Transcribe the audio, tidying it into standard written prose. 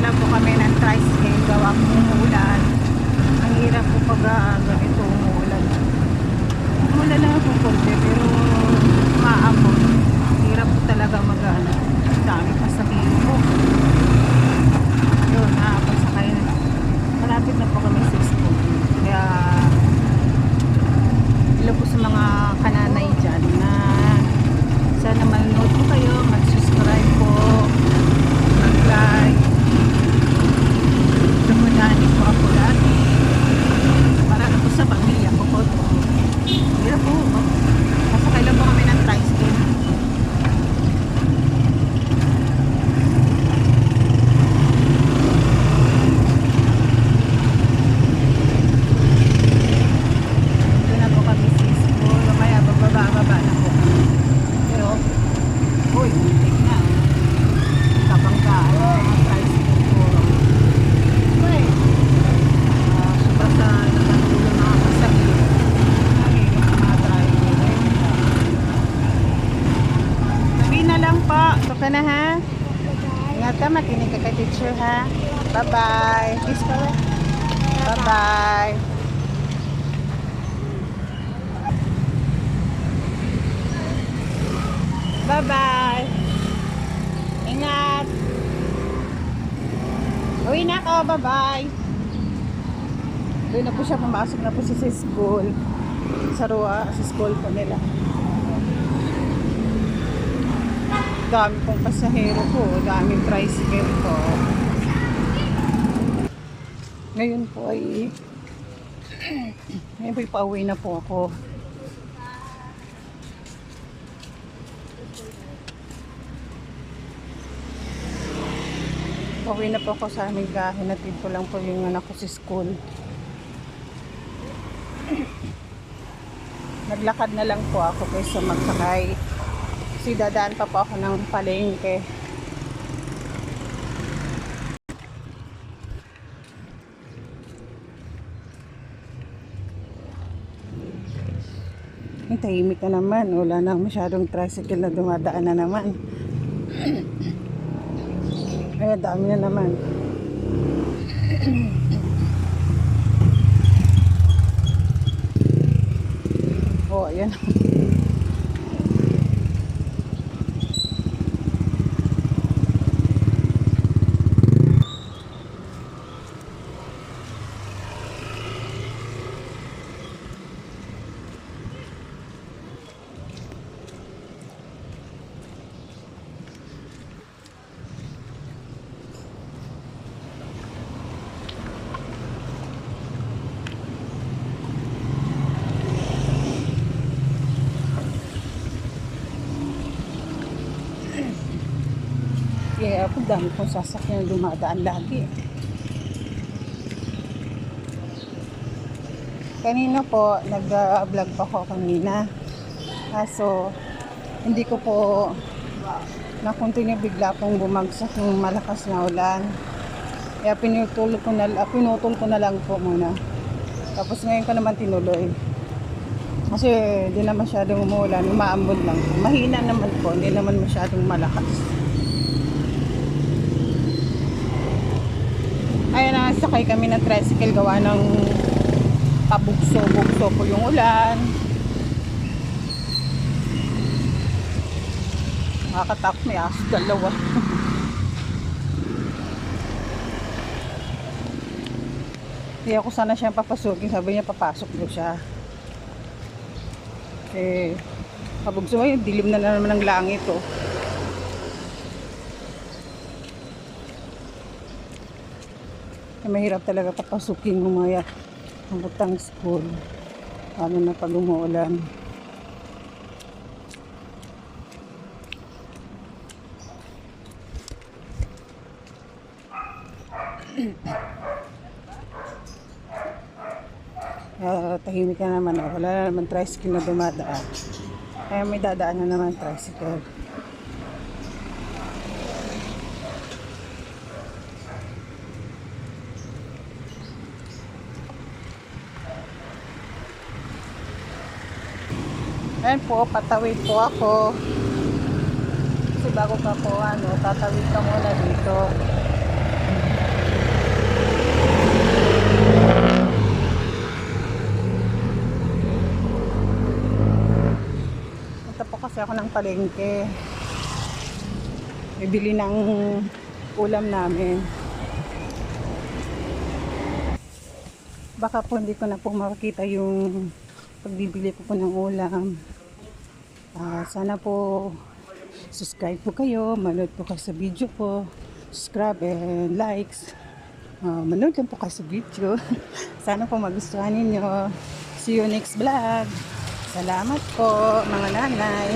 lang po kami ng tricycle gawa po umuulan. Ang hirap po pag ganito umuulan. Umuulan lang po konti pero maamon. Hirap po talaga mag-ano. Dami pa sa po. Yun, nakapasakay na. Malapit na po kami sa school. Kaya hello po sa mga kananay dyan na sana manonood po kayo, mag-subscribe po, mag-like. Sumunani po ako lagi para na po sa pamilya ko po. Hirap po. Masakay lang po kami ng tricycle. Ka na ha? Ingat ka, makinig ka kay teacher ha. Bye-bye. Kiss ka. Bye-bye. Bye-bye. Ingat. Uwi na ako. Bye-bye. Uwi na po siya. Pumasok na po siya sa school. Sa school po nila. Dami pong pasahero po, daming tricycle po. Ngayon po ay ngayon po pauwi na po ako. Pauwi na po ako sa aming gahe. Natid ko lang po yung anak ko sa school. Naglakad na lang po ako kaysa magsakay. Kasi dadaan pa po ako ng palengke. Tahimik na naman. Wala na masyadong tricycle na dumadaan na naman. Ay, dami na naman. Oh, ayan. Kaya ako dami kong sasakyan dumadaan lagi. Kanina po, nag-vlog pa ako kanina. Kaso, hindi ko po na-continue bigla pong bumagsak yung malakas na ulan. Kaya pinutol ko na lang po muna. Tapos ngayon ko naman tinuloy. Kasi hindi na masyadong umuulan, umaambon lang. Mahina naman po, hindi naman masyadong malakas. Ayun na, sakay kami ng tricycle gawa ng pabugso-bugso po yung ulan. Nakakatakot, may aso dalawa. Hindi ako sana siya papasukin. Sabi niya papasok daw siya. Eh, pabugso mo yun, dilim na naman ng langit oh. Mahirap talaga papasukin ng mga butang school, lalo na pag umuulan. Tahimik na naman, wala na naman tricycle na dumadaan, kaya may dadaan na naman tricycle. Ayan po, patawid po ako. Kasi bago ka po, tatawid ka muna dito. ako ng palengke. Bibili ng ulam namin. Baka po hindi ko na po makikita yung pagbibili ko po ng ulam. Sana po subscribe po kayo, manood po kayo sa video ko, subscribe and likes. Manood lang po kayo sa video. Sana po magustuhan ninyo. See you next vlog. Salamat po mga nanay.